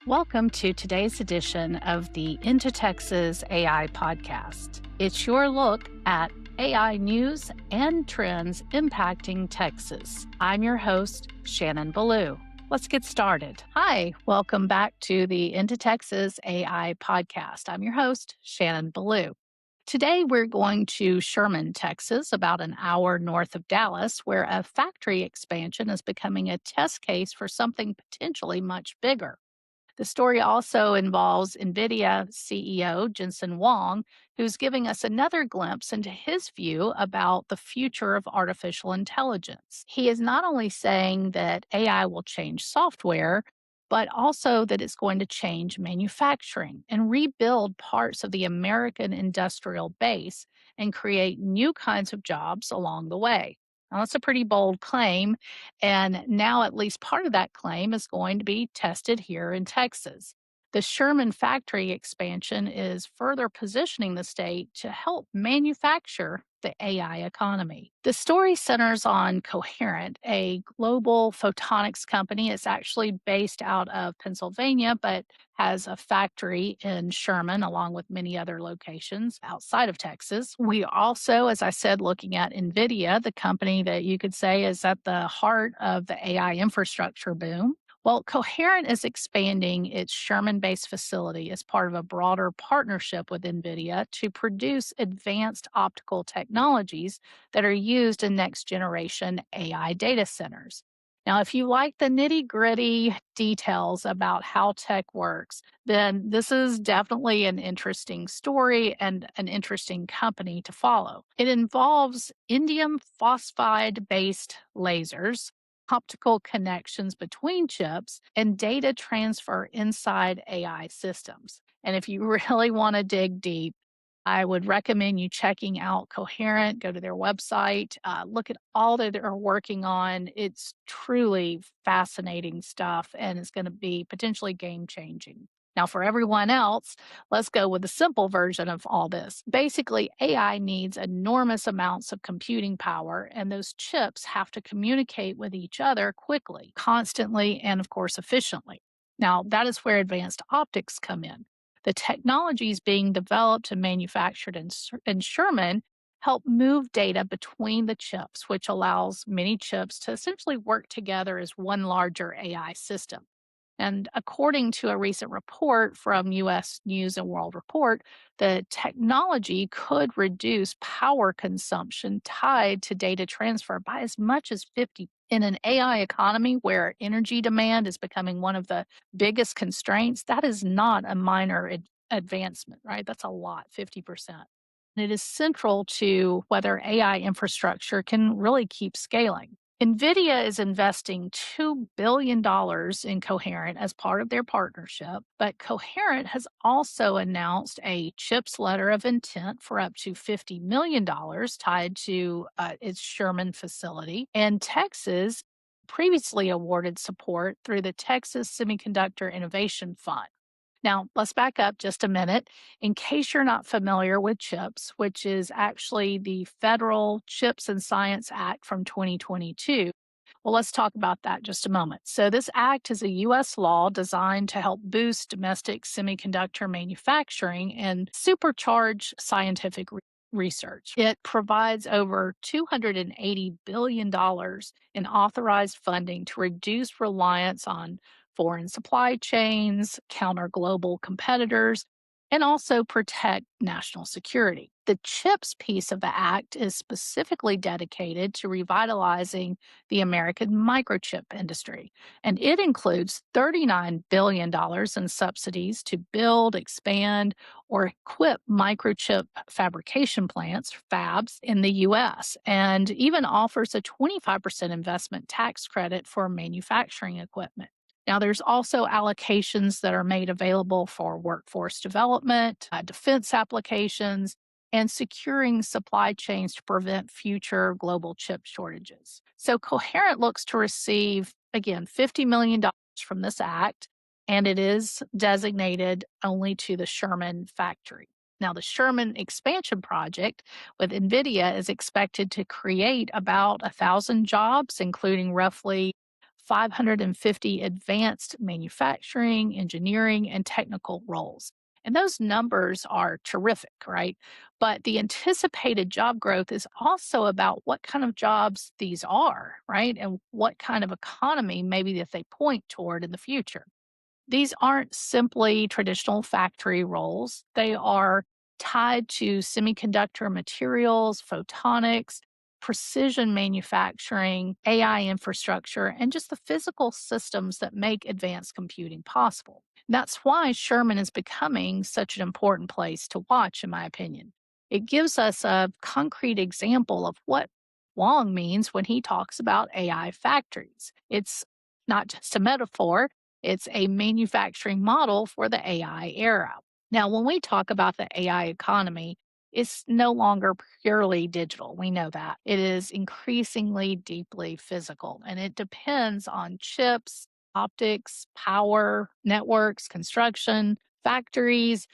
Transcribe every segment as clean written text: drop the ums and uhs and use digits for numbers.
Welcome to today's edition of the IntoTexas AI podcast. It's your look at AI news and trends impacting Texas. I'm your host, Shannon Belew. Let's get started. Hi, welcome back to the IntoTexas AI podcast. I'm your host, Shannon Belew. Today, we're going to Sherman, Texas, about an hour north of Dallas, where a factory expansion is becoming a test case for something potentially much bigger. The story also involves NVIDIA CEO Jensen Huang, who's giving us another glimpse into his view about the future of artificial intelligence. He is not only saying that AI will change software, but also that it's going to change manufacturing and rebuild parts of the American industrial base and create new kinds of jobs along the way. Now, that's a pretty bold claim, and now at least part of that claim is going to be tested here in Texas. The Sherman factory expansion is further positioning the state to help manufacture the AI economy. The story centers on Coherent, a global photonics company. It's actually based out of Pennsylvania, but has a factory in Sherman, along with many other locations outside of Texas. We also, as I said, looking at NVIDIA, the company that you could say is at the heart of the AI infrastructure boom. Well, Coherent is expanding its Sherman based facility as part of a broader partnership with NVIDIA to produce advanced optical technologies that are used in next generation AI data centers. Now, if you like the nitty gritty details about how tech works, then this is definitely an interesting story and an interesting company to follow. It involves indium phosphide based lasers, optical connections between chips, and data transfer inside AI systems. And if you really want to dig deep, I would recommend you checking out Coherent, go to their website, look at all that they're working on. It's truly fascinating stuff and it's going to be potentially game changing. Now, for everyone else, let's go with the simple version of all this. Basically, AI needs enormous amounts of computing power, and those chips have to communicate with each other quickly, constantly, and of course, efficiently. Now, that is where advanced optics come in. The technologies being developed and manufactured in Sherman help move data between the chips, which allows many chips to essentially work together as one larger AI system. And according to a recent report from US News and World Report, the technology could reduce power consumption tied to data transfer by as much as 50. In an AI economy where energy demand is becoming one of the biggest constraints, that is not a minor advancement, right? That's a lot, 50%. And it is central to whether AI infrastructure can really keep scaling. NVIDIA is investing $2 billion in Coherent as part of their partnership, but Coherent has also announced a CHIPS letter of intent for up to $50 million tied to its Sherman facility. And Texas previously awarded support through the Texas Semiconductor Innovation Fund. Now, let's back up just a minute. In case you're not familiar with CHIPS, which is actually the Federal CHIPS and Science Act from 2022, well, let's talk about that just a moment. So, this act is a U.S. law designed to help boost domestic semiconductor manufacturing and supercharge scientific research. It provides over $280 billion in authorized funding to reduce reliance on foreign supply chains, counter global competitors, and also protect national security. The CHIPS piece of the act is specifically dedicated to revitalizing the American microchip industry, and it includes $39 billion in subsidies to build, expand, or equip microchip fabrication plants, fabs, in the US, and even offers a 25% investment tax credit for manufacturing equipment. Now, there's also allocations that are made available for workforce development, defense applications, and securing supply chains to prevent future global chip shortages. So, Coherent looks to receive, again, $50 million from this act, and it is designated only to the Sherman factory. Now, the Sherman expansion project with NVIDIA is expected to create about 1,000 jobs, including roughly 550 advanced manufacturing, engineering, and technical roles. And those numbers are terrific, right? But the anticipated job growth is also about what kind of jobs these are, right? And what kind of economy maybe that they point toward in the future. These aren't simply traditional factory roles. They are tied to semiconductor materials, photonics, precision manufacturing, AI infrastructure, and just the physical systems that make advanced computing possible. That's why Sherman is becoming such an important place to watch, in my opinion. It gives us a concrete example of what Wong means when he talks about AI factories. It's not just a metaphor, it's a manufacturing model for the AI era. Now, when we talk about the AI economy, it's no longer purely digital. We know that. It is increasingly deeply physical, and it depends on chips, optics, power, networks, construction, factories,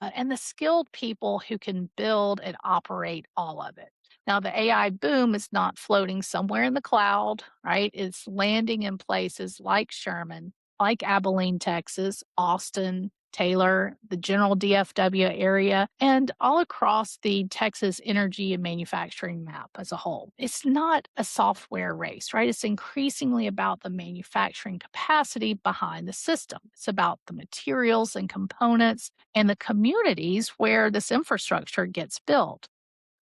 and the skilled people who can build and operate all of it. Now, the AI boom is not floating somewhere in the cloud, right? It's landing in places like Sherman, like Abilene, Texas, Austin, Taylor, the general DFW area, and all across the Texas energy and manufacturing map as a whole. It's not a software race, right? It's increasingly about the manufacturing capacity behind the system. It's about the materials and components and the communities where this infrastructure gets built.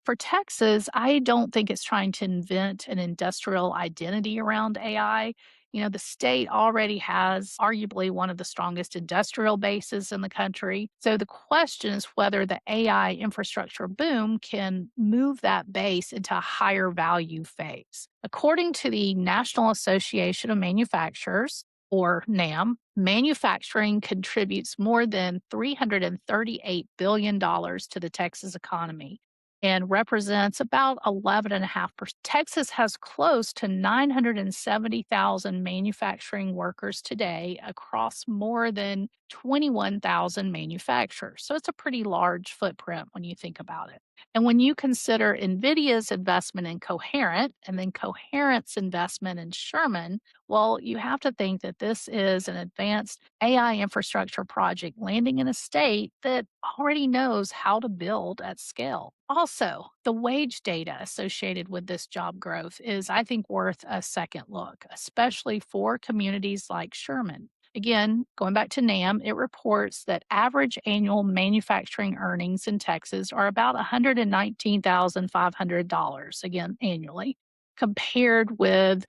For Texas, I don't think it's trying to invent an industrial identity around AI. The state already has arguably one of the strongest industrial bases in the country. So the question is whether the AI infrastructure boom can move that base into a higher value phase. According to the National Association of Manufacturers, or NAM, manufacturing contributes more than $338 billion dollars to the Texas economy and represents about 11.5%. Texas has close to 970,000 manufacturing workers today across more than 21,000 manufacturers. So it's a pretty large footprint when you think about it. And when you consider NVIDIA's investment in Coherent and then Coherent's investment in Sherman, well, you have to think that this is an advanced AI infrastructure project landing in a state that already knows how to build at scale. Also, the wage data associated with this job growth is, I think, worth a second look, especially for communities like Sherman. Again, going back to NAM, it reports that average annual manufacturing earnings in Texas are about $119,500, again, annually, compared with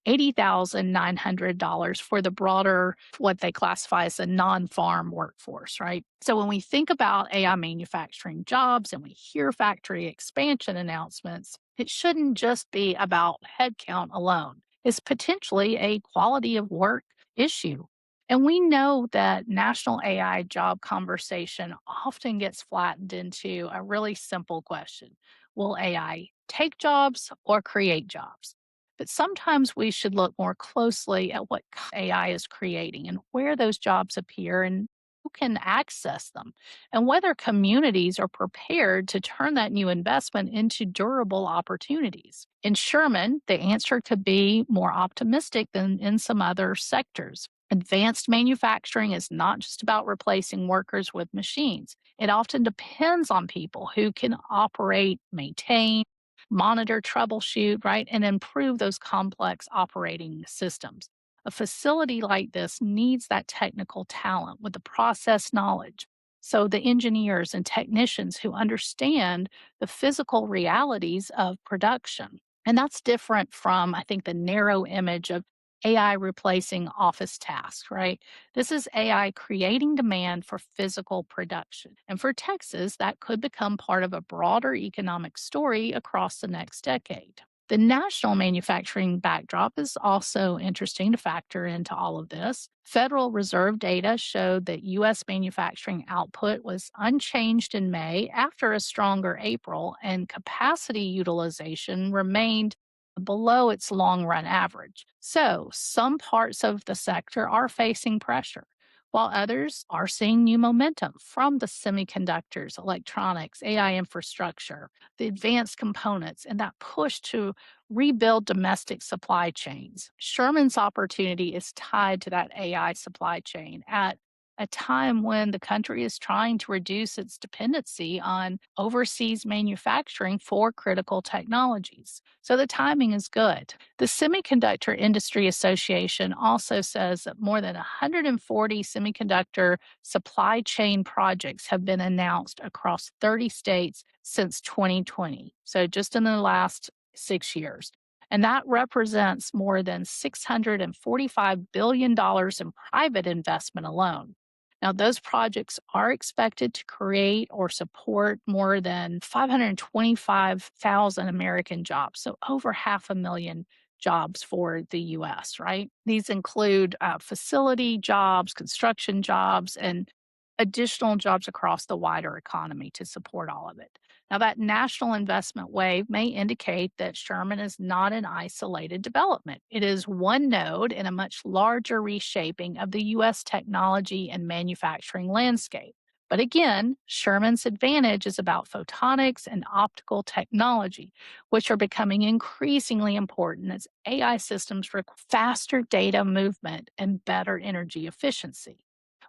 $80,900 for the broader, what they classify as a non farm workforce, right? So when we think about AI manufacturing jobs and we hear factory expansion announcements, it shouldn't just be about headcount alone. It's potentially a quality of work issue. And we know that national AI job conversation often gets flattened into a really simple question. Will AI take jobs or create jobs? But sometimes we should look more closely at what AI is creating and where those jobs appear and who can access them, and whether communities are prepared to turn that new investment into durable opportunities. In Sherman, the answer could be more optimistic than in some other sectors. Advanced manufacturing is not just about replacing workers with machines. It often depends on people who can operate, maintain, monitor, troubleshoot, right, and improve those complex operating systems. A facility like this needs that technical talent with the process knowledge. So, the engineers and technicians who understand the physical realities of production. And that's different from, I think, the narrow image of AI replacing office tasks, right? This is AI creating demand for physical production. And for Texas, that could become part of a broader economic story across the next decade. The national manufacturing backdrop is also interesting to factor into all of this. Federal Reserve data showed that U.S. manufacturing output was unchanged in May after a stronger April, and capacity utilization remained below its long run average. So, some parts of the sector are facing pressure. while others are seeing new momentum from the semiconductors, electronics, AI infrastructure, the advanced components, and that push to rebuild domestic supply chains. Sherman's opportunity is tied to that AI supply chain at a time when the country is trying to reduce its dependency on overseas manufacturing for critical technologies. So the timing is good. The Semiconductor Industry Association also says that more than 140 semiconductor supply chain projects have been announced across 30 states since 2020. So just in the last 6 years. And that represents more than $645 billion in private investment alone. Now, those projects are expected to create or support more than 525,000 American jobs, so over 500,000 jobs for the US, right? These include facility jobs, construction jobs, and additional jobs across the wider economy to support all of it. Now, that national investment wave may indicate that Sherman is not an isolated development. It is one node in a much larger reshaping of the U.S. technology and manufacturing landscape. But again, Sherman's advantage is about photonics and optical technology, which are becoming increasingly important as AI systems require faster data movement and better energy efficiency.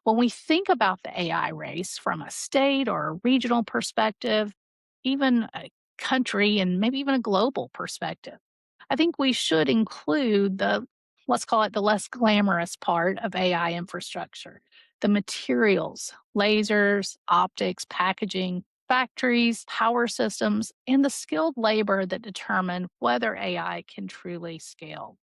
When we think about the AI race from a state or a regional perspective, even a country and maybe even a global perspective, I think we should include let's call it the less glamorous part of AI infrastructure, the materials, lasers, optics, packaging, factories, power systems, and the skilled labor that determine whether AI can truly scale.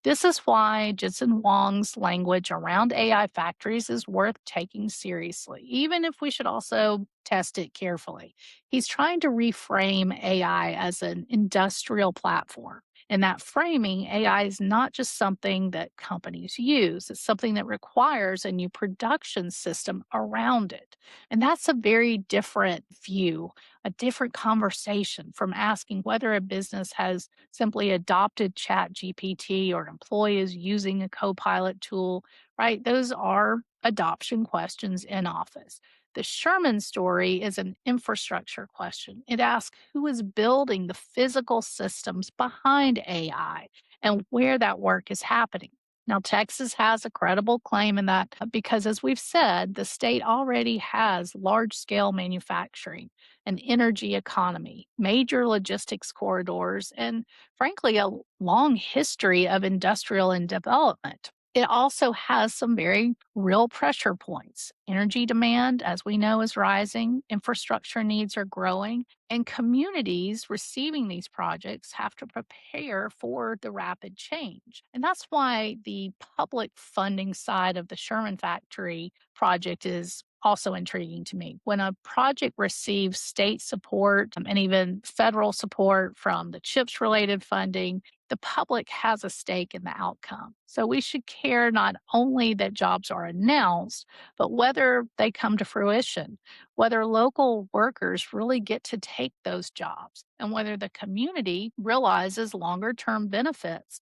This is why Jensen Huang's language around AI factories is worth taking seriously, even if we should also test it carefully. He's trying to reframe AI as an industrial platform. In that framing, AI is not just something that companies use, it's something that requires a new production system around it. And that's a very different view, a different conversation from asking whether a business has simply adopted Chat GPT or an employee is using a Copilot tool, right? Those are adoption questions in office. The Sherman story is an infrastructure question. It asks who is building the physical systems behind AI and where that work is happening. Now, Texas has a credible claim in that because, as we've said, the state already has large scale manufacturing, an energy economy, major logistics corridors, and frankly, a long history of industrial and development. It also has some very real pressure points. Energy demand, as we know, is rising, infrastructure needs are growing, and communities receiving these projects have to prepare for the rapid change. And that's why the public funding side of the Sherman Factory project is also intriguing to me. When a project receives state support and even federal support from the CHIPS related funding, the public has a stake in the outcome. So we should care not only that jobs are announced, but whether they come to fruition, whether local workers really get to take those jobs, and whether the community realizes longer term benefits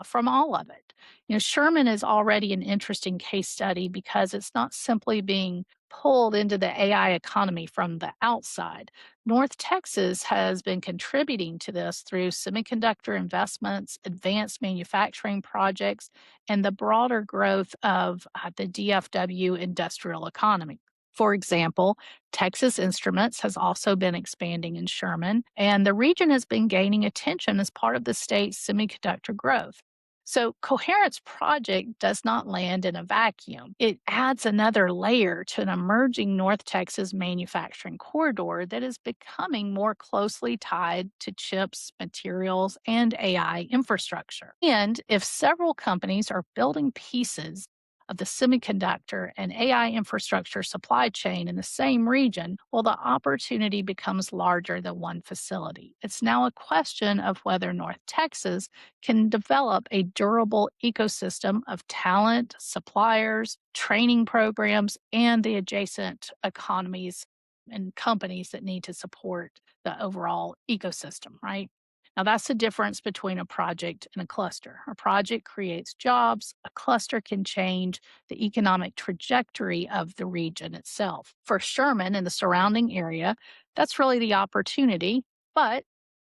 from all of it. You know, Sherman is already an interesting case study because it's not simply being pulled into the AI economy from the outside. North Texas has been contributing to this through semiconductor investments, advanced manufacturing projects, and the broader growth of the DFW industrial economy. For example, Texas Instruments has also been expanding in Sherman, and the region has been gaining attention as part of the state's semiconductor growth. So, Coherent's project does not land in a vacuum. It adds another layer to an emerging North Texas manufacturing corridor that is becoming more closely tied to chips, materials, and AI infrastructure. And if several companies are building pieces of the semiconductor and AI infrastructure supply chain in the same region, well, the opportunity becomes larger than one facility. It's now a question of whether North Texas can develop a durable ecosystem of talent, suppliers, training programs, and the adjacent economies and companies that need to support the overall ecosystem, right? Now, that's the difference between a project and a cluster. A project creates jobs, a cluster can change the economic trajectory of the region itself. For Sherman and the surrounding area, that's really the opportunity, but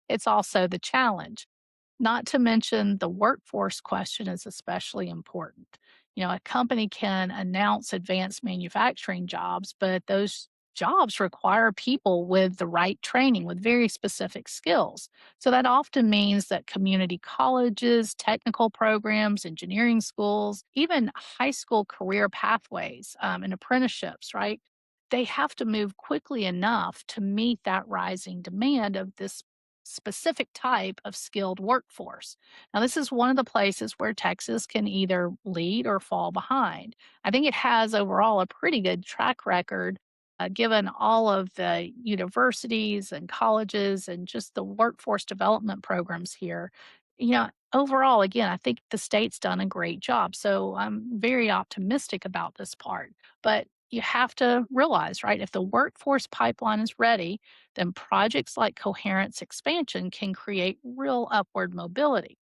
it's also the challenge. Not to mention the workforce question is especially important. A company can announce advanced manufacturing jobs, but those jobs require people with the right training, with very specific skills. So that often means that community colleges, technical programs, engineering schools, even high school career pathways and apprenticeships, right? They have to move quickly enough to meet that rising demand of this specific type of skilled workforce. Now, this is one of the places where Texas can either lead or fall behind. I think it has overall a pretty good track record, given all of the universities and colleges and just the workforce development programs here. Overall, again, I think the state's done a great job. So I'm very optimistic about this part. But you have to realize, right, if the workforce pipeline is ready, then projects like Coherent's expansion can create real upward mobility.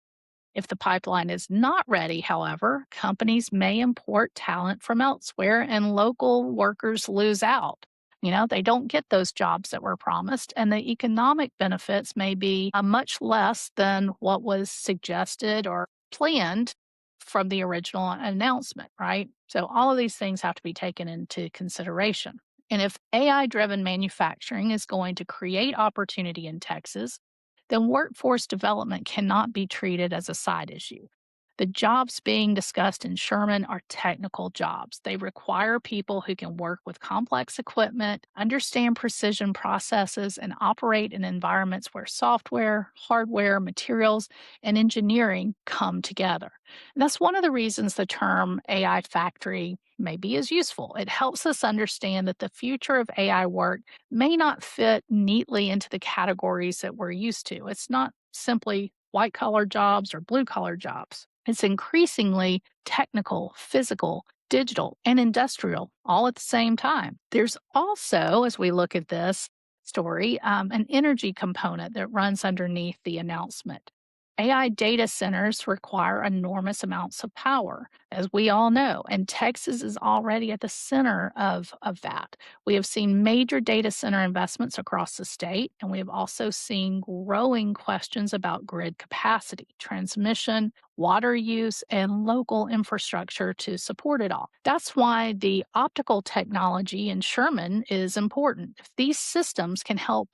If the pipeline is not ready, however, companies may import talent from elsewhere and local workers lose out. They don't get those jobs that were promised, and the economic benefits may be much less than what was suggested or planned from the original announcement, right? So, all of these things have to be taken into consideration. And if AI driven manufacturing is going to create opportunity in Texas, then workforce development cannot be treated as a side issue. The jobs being discussed in Sherman are technical jobs. They require people who can work with complex equipment, understand precision processes, and operate in environments where software, hardware, materials, and engineering come together. And that's one of the reasons the term AI factory maybe is useful. It helps us understand that the future of AI work may not fit neatly into the categories that we're used to. It's not simply white collar jobs or blue collar jobs. It's increasingly technical, physical, digital, and industrial all at the same time. There's also, as we look at this story, an energy component that runs underneath the announcement. AI data centers require enormous amounts of power, as we all know, and Texas is already at the center of that. We have seen major data center investments across the state, and we have also seen growing questions about grid capacity, transmission, water use, and local infrastructure to support it all. That's why the optical technology in Sherman is important. If these systems can help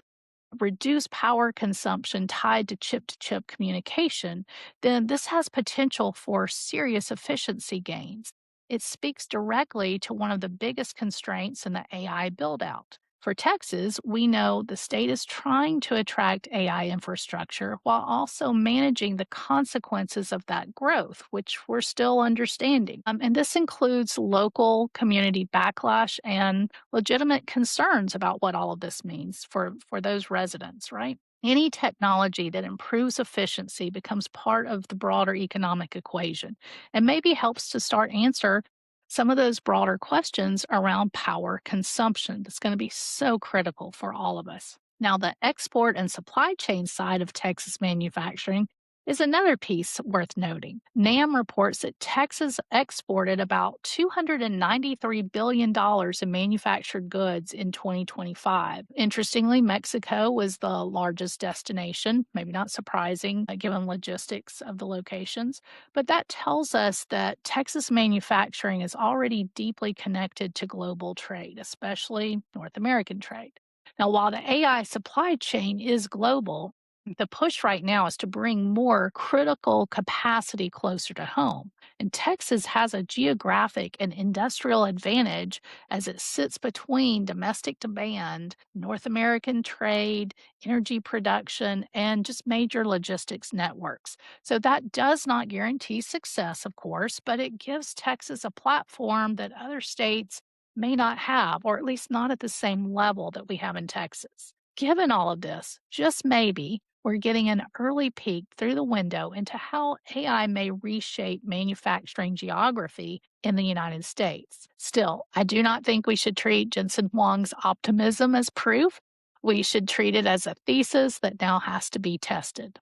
reduce power consumption tied to chip communication, then this has potential for serious efficiency gains. It speaks directly to one of the biggest constraints in the AI build out. For Texas, we know the state is trying to attract AI infrastructure while also managing the consequences of that growth, which we're still understanding. And this includes local community backlash and legitimate concerns about what all of this means for those residents, right? Any technology that improves efficiency becomes part of the broader economic equation and maybe helps to start answer some of those broader questions around power consumption that's going to be so critical for all of us. Now, the export and supply chain side of Texas manufacturing is another piece worth noting. NAM reports that Texas exported about $293 billion in manufactured goods in 2025. Interestingly, Mexico was the largest destination, maybe not surprising given logistics of the locations, but that tells us that Texas manufacturing is already deeply connected to global trade, especially North American trade. Now, while the AI supply chain is global, the push right now is to bring more critical capacity closer to home. And Texas has a geographic and industrial advantage as it sits between domestic demand, North American trade, energy production, and just major logistics networks. So that does not guarantee success, of course, but it gives Texas a platform that other states may not have, or at least not at the same level that we have in Texas. Given all of this, just maybe we're getting an early peek through the window into how AI may reshape manufacturing geography in the United States. Still, I do not think we should treat Jensen Huang's optimism as proof. We should treat it as a thesis that now has to be tested.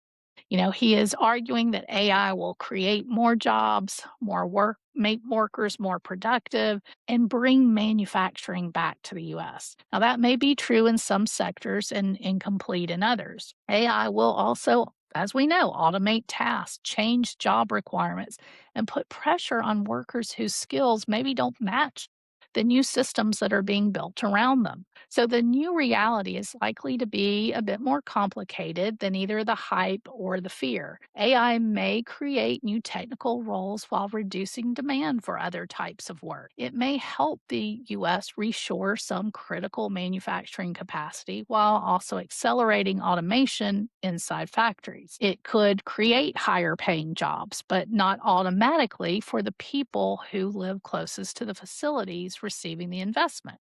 He is arguing that AI will create more jobs, more work, make workers more productive, and bring manufacturing back to the US. Now, that may be true in some sectors and incomplete in others. AI will also, as we know, automate tasks, change job requirements, and put pressure on workers whose skills maybe don't match the new systems that are being built around them. So the new reality is likely to be a bit more complicated than either the hype or the fear. AI may create new technical roles while reducing demand for other types of work. It may help the US reshore some critical manufacturing capacity while also accelerating automation inside factories. It could create higher paying jobs, but not automatically for the people who live closest to the facilities receiving the investment.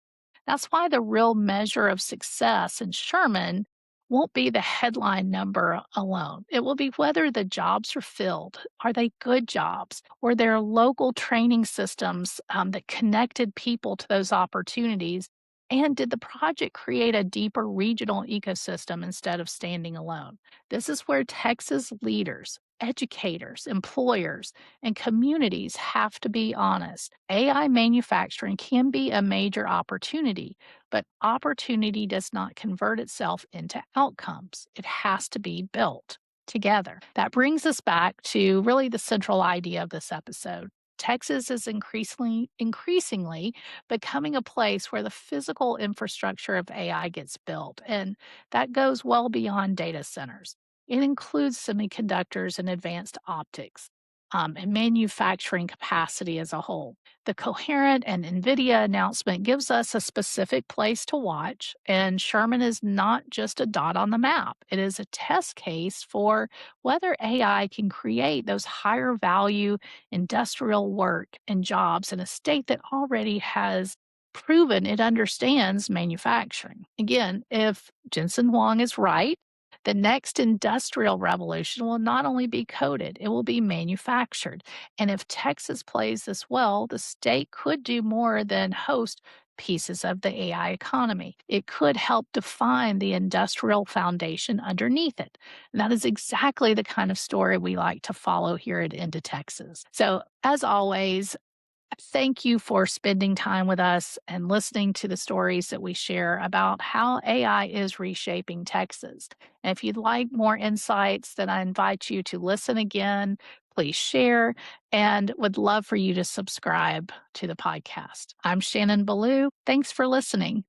That's why the real measure of success in Sherman won't be the headline number alone. It will be whether the jobs are filled. Are they good jobs? Or there are local training systems that connected people to those opportunities? And did the project create a deeper regional ecosystem instead of standing alone? This is where Texas leaders, educators, employers, and communities have to be honest. AI manufacturing can be a major opportunity, but opportunity does not convert itself into outcomes. It has to be built together. That brings us back to really the central idea of this episode. Texas is increasingly becoming a place where the physical infrastructure of AI gets built, and that goes well beyond data centers. It includes semiconductors and advanced optics, and manufacturing capacity as a whole. The Coherent and NVIDIA announcement gives us a specific place to watch, and Sherman is not just a dot on the map. It is a test case for whether AI can create those higher value industrial work and jobs in a state that already has proven it understands manufacturing. Again, if Jensen Huang is right, the next industrial revolution will not only be coded, it will be manufactured. And if Texas plays this well, the state could do more than host pieces of the AI economy. It could help define the industrial foundation underneath it. And that is exactly the kind of story we like to follow here at Into Texas. So, as always, thank you for spending time with us and listening to the stories that we share about how AI is reshaping Texas. And if you'd like more insights, then I invite you to listen again. Please share and would love for you to subscribe to the podcast. I'm Shannon Belew. Thanks for listening.